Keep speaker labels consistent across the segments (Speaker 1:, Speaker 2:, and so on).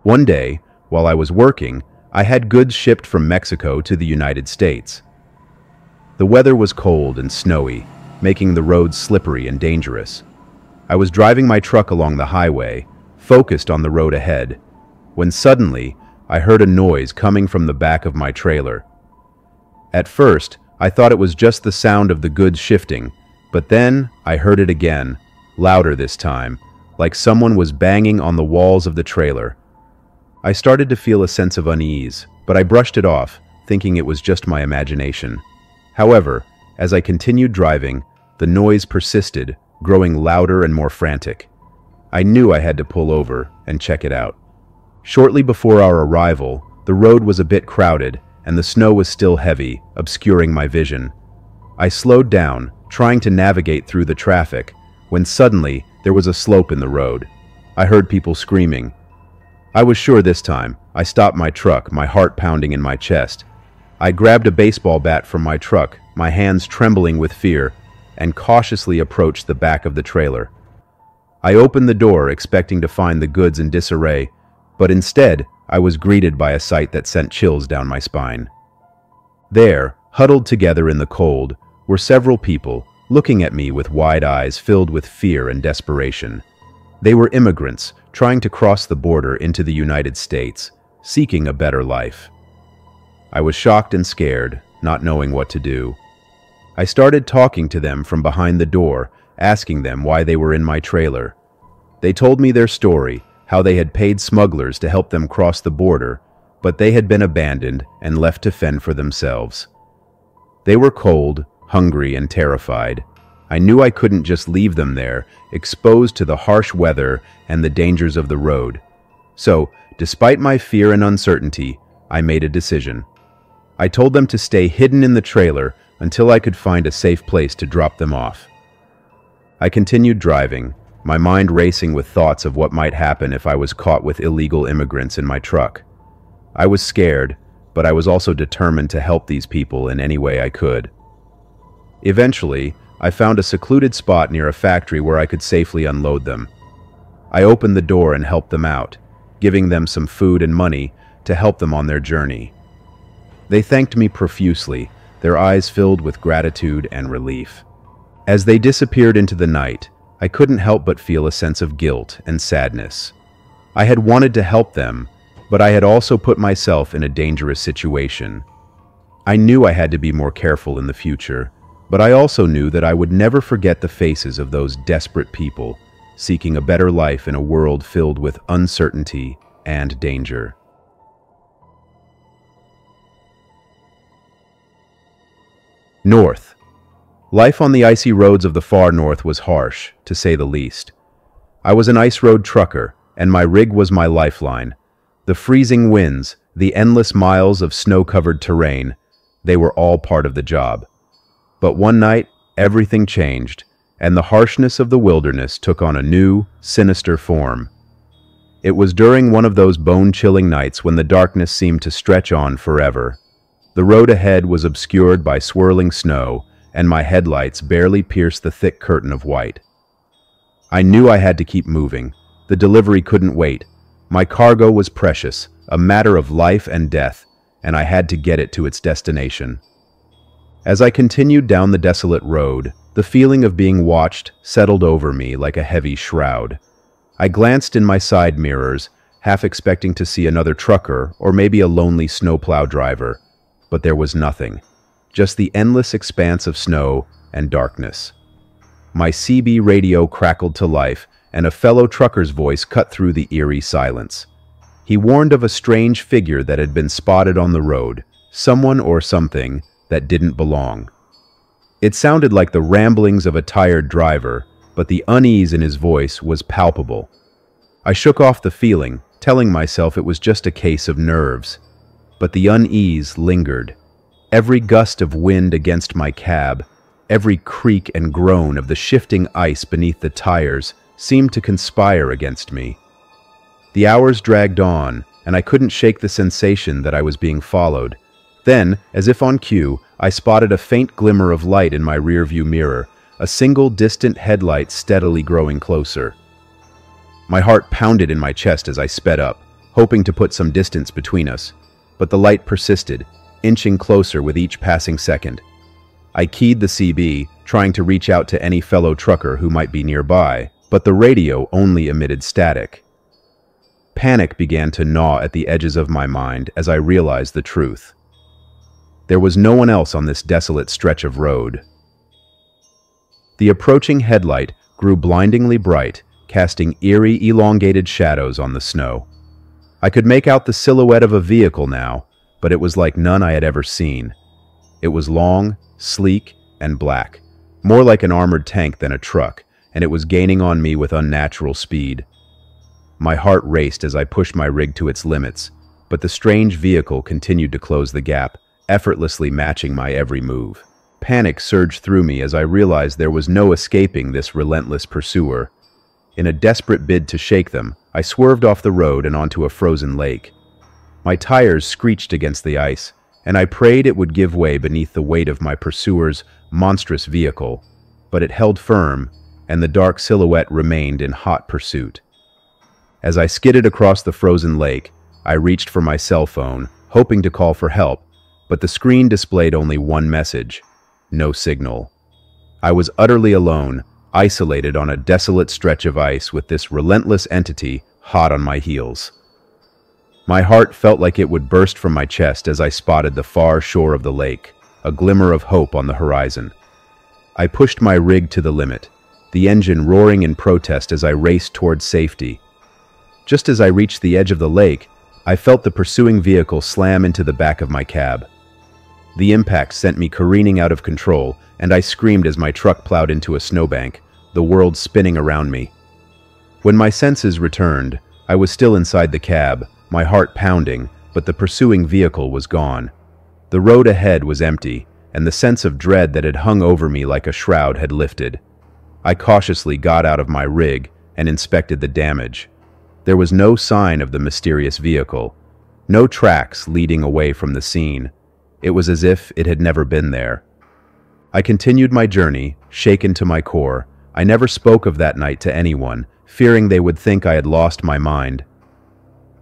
Speaker 1: One day, while I was working, I had goods shipped from Mexico to the United States. The weather was cold and snowy, making the roads slippery and dangerous. I was driving my truck along the highway, focused on the road ahead, when suddenly I heard a noise coming from the back of my trailer. At first, I thought it was just the sound of the goods shifting, but then I heard it again, louder this time, like someone was banging on the walls of the trailer. I started to feel a sense of unease, but I brushed it off, thinking it was just my imagination. However, as I continued driving, the noise persisted, growing louder and more frantic. I knew I had to pull over and check it out. Shortly before our arrival, the road was a bit crowded, and the snow was still heavy, obscuring my vision. I slowed down, trying to navigate through the traffic, when suddenly there was a slope in the road. I heard people screaming. I was sure this time. I stopped my truck, my heart pounding in my chest. I grabbed a baseball bat from my truck, my hands trembling with fear, and cautiously approached the back of the trailer. I opened the door, expecting to find the goods in disarray, but instead, I was greeted by a sight that sent chills down my spine. There, huddled together in the cold, were several people, looking at me with wide eyes filled with fear and desperation. They were immigrants, trying to cross the border into the United States, seeking a better life. I was shocked and scared, not knowing what to do. I started talking to them from behind the door, asking them why they were in my trailer. They told me their story, how they had paid smugglers to help them cross the border, but they had been abandoned and left to fend for themselves. They were cold, hungry, and terrified. I knew I couldn't just leave them there, exposed to the harsh weather and the dangers of the road. So, despite my fear and uncertainty, I made a decision. I told them to stay hidden in the trailer until I could find a safe place to drop them off. I continued driving, my mind racing with thoughts of what might happen if I was caught with illegal immigrants in my truck. I was scared, but I was also determined to help these people in any way I could. Eventually, I found a secluded spot near a factory where I could safely unload them. I opened the door and helped them out, giving them some food and money to help them on their journey. They thanked me profusely, their eyes filled with gratitude and relief. As they disappeared into the night, I couldn't help but feel a sense of guilt and sadness. I had wanted to help them, but I had also put myself in a dangerous situation. I knew I had to be more careful in the future, but I also knew that I would never forget the faces of those desperate people, seeking a better life in a world filled with uncertainty and danger. North. Life on the icy roads of the far north was harsh, to say the least. I was an ice road trucker, and my rig was my lifeline. The freezing winds, the endless miles of snow-covered terrain, they were all part of the job. But one night, everything changed, and the harshness of the wilderness took on a new, sinister form. It was during one of those bone-chilling nights when the darkness seemed to stretch on forever. The road ahead was obscured by swirling snow, and my headlights barely pierced the thick curtain of white. I knew I had to keep moving. The delivery couldn't wait. My cargo was precious, a matter of life and death, and I had to get it to its destination. As I continued down the desolate road, the feeling of being watched settled over me like a heavy shroud. I glanced in my side mirrors, half expecting to see another trucker or maybe a lonely snowplow driver, but there was nothing. Just the endless expanse of snow and darkness. My CB radio crackled to life, and a fellow trucker's voice cut through the eerie silence. He warned of a strange figure that had been spotted on the road, someone or something that didn't belong. It sounded like the ramblings of a tired driver, but the unease in his voice was palpable. I shook off the feeling, telling myself it was just a case of nerves. But the unease lingered. Every gust of wind against my cab, every creak and groan of the shifting ice beneath the tires seemed to conspire against me. The hours dragged on, and I couldn't shake the sensation that I was being followed. Then, as if on cue, I spotted a faint glimmer of light in my rearview mirror, a single distant headlight steadily growing closer. My heart pounded in my chest as I sped up, hoping to put some distance between us, but the light persisted, inching closer with each passing second. I keyed the CB, trying to reach out to any fellow trucker who might be nearby, but the radio only emitted static. Panic began to gnaw at the edges of my mind as I realized the truth. There was no one else on this desolate stretch of road. The approaching headlight grew blindingly bright, casting eerie, elongated shadows on the snow. I could make out the silhouette of a vehicle now, but it was like none I had ever seen. It was long, sleek, and black, more like an armored tank than a truck, and it was gaining on me with unnatural speed. My heart raced as I pushed my rig to its limits, but the strange vehicle continued to close the gap, effortlessly matching my every move. Panic surged through me as I realized there was no escaping this relentless pursuer. In a desperate bid to shake them, I swerved off the road and onto a frozen lake. My tires screeched against the ice, and I prayed it would give way beneath the weight of my pursuer's monstrous vehicle, but it held firm, and the dark silhouette remained in hot pursuit. As I skidded across the frozen lake, I reached for my cell phone, hoping to call for help, but the screen displayed only one message: no signal. I was utterly alone, isolated on a desolate stretch of ice with this relentless entity hot on my heels. My heart felt like it would burst from my chest as I spotted the far shore of the lake, a glimmer of hope on the horizon. I pushed my rig to the limit, the engine roaring in protest as I raced towards safety. Just as I reached the edge of the lake, I felt the pursuing vehicle slam into the back of my cab. The impact sent me careening out of control, and I screamed as my truck plowed into a snowbank, the world spinning around me. When my senses returned, I was still inside the cab, my heart pounding, but the pursuing vehicle was gone. The road ahead was empty, and the sense of dread that had hung over me like a shroud had lifted. I cautiously got out of my rig and inspected the damage. There was no sign of the mysterious vehicle, no tracks leading away from the scene. It was as if it had never been there. I continued my journey, shaken to my core. I never spoke of that night to anyone, fearing they would think I had lost my mind.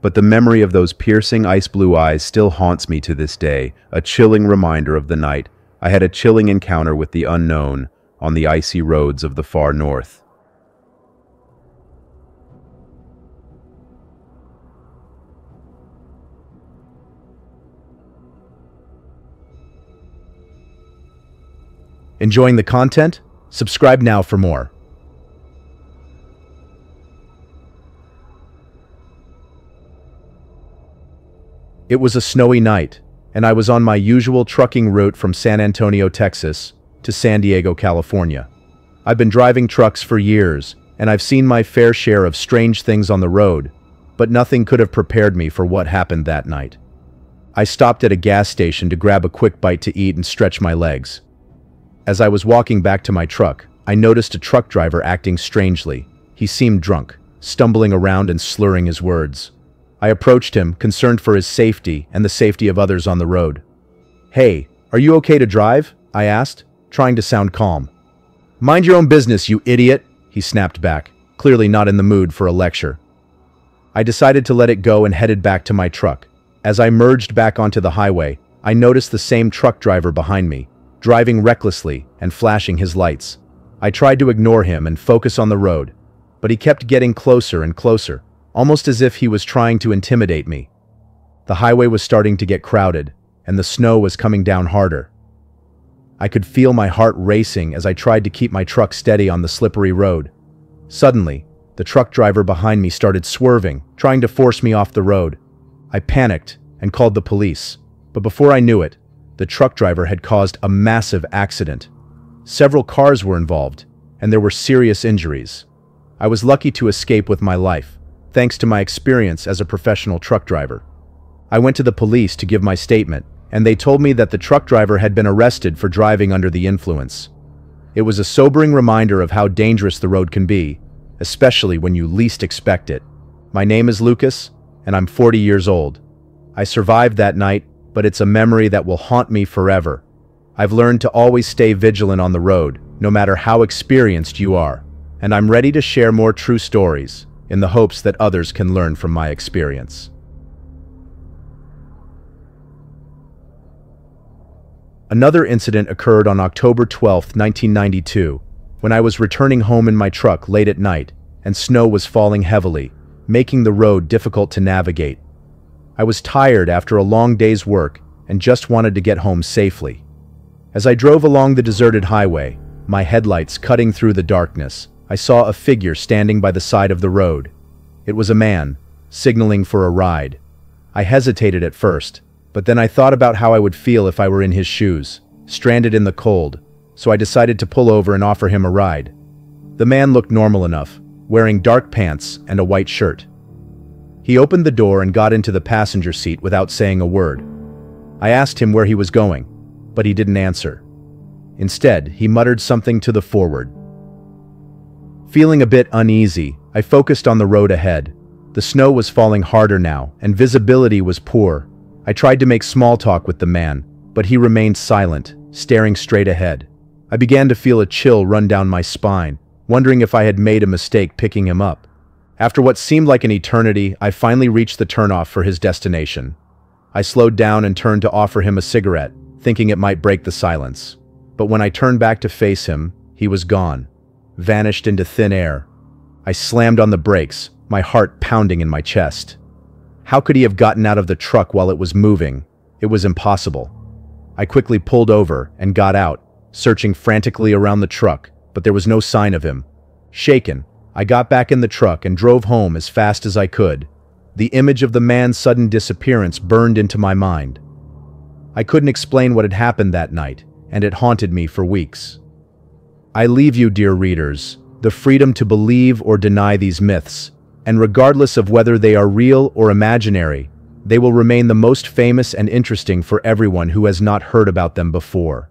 Speaker 1: But the memory of those piercing ice-blue eyes still haunts me to this day, a chilling reminder of the night I had a chilling encounter with the unknown on the icy roads of the far north.
Speaker 2: Enjoying the content? Subscribe now for more. It was a snowy night, and I was on my usual trucking route from San Antonio, Texas, to San Diego, California. I've been driving trucks for years, and I've seen my fair share of strange things on the road, but nothing could have prepared me for what happened that night. I stopped at a gas station to grab a quick bite to eat and stretch my legs. As I was walking back to my truck, I noticed a truck driver acting strangely. He seemed drunk, stumbling around and slurring his words. I approached him, concerned for his safety and the safety of others on the road. "Hey, are you okay to drive?" I asked, trying to sound calm. "Mind your own business, you idiot," he snapped back, clearly not in the mood for a lecture. I decided to let it go and headed back to my truck. As I merged back onto the highway, I noticed the same truck driver behind me, driving recklessly and flashing his lights. I tried to ignore him and focus on the road, but he kept getting closer and closer, almost as if he was trying to intimidate me. The highway was starting to get crowded, and the snow was coming down harder. I could feel my heart racing as I tried to keep my truck steady on the slippery road. Suddenly, the truck driver behind me started swerving, trying to force me off the road. I panicked and called the police, but before I knew it, the truck driver had caused a massive accident. Several cars were involved, and there were serious injuries. I was lucky to escape with my life, thanks to my experience as a professional truck driver. I went to the police to give my statement, and they told me that the truck driver had been arrested for driving under the influence. It was a sobering reminder of how dangerous the road can be, especially when you least expect it. My name is Lucas, and I'm 40 years old. I survived that night, but it's a memory that will haunt me forever. I've learned to always stay vigilant on the road, no matter how experienced you are, and I'm ready to share more true stories in the hopes that others can learn from my experience. Another incident occurred on October 12, 1992, when I was returning home in my truck late at night, and snow was falling heavily, making the road difficult to navigate. I was tired after a long day's work and just wanted to get home safely. As I drove along the deserted highway, my headlights cutting through the darkness, I saw a figure standing by the side of the road. It was a man, signaling for a ride. I hesitated at first, but then I thought about how I would feel if I were in his shoes, stranded in the cold, so I decided to pull over and offer him a ride. The man looked normal enough, wearing dark pants and a white shirt. He opened the door and got into the passenger seat without saying a word. I asked him where he was going, but he didn't answer. Instead, he muttered something to the forward. Feeling a bit uneasy, I focused on the road ahead. The snow was falling harder now, and visibility was poor. I tried to make small talk with the man, but he remained silent, staring straight ahead. I began to feel a chill run down my spine, wondering if I had made a mistake picking him up. After what seemed like an eternity, I finally reached the turnoff for his destination. I slowed down and turned to offer him a cigarette, thinking it might break the silence. But when I turned back to face him, he was gone, vanished into thin air. I slammed on the brakes, my heart pounding in my chest. How could he have gotten out of the truck while it was moving? It was impossible. I quickly pulled over and got out, searching frantically around the truck, but there was no sign of him. Shaken, I got back in the truck and drove home as fast as I could. The image of the man's sudden disappearance burned into my mind. I couldn't explain what had happened that night, and it haunted me for weeks. I leave you, dear readers, the freedom to believe or deny these myths, and regardless of whether they are real or imaginary, they will remain the most famous and interesting for everyone who has not heard about them before.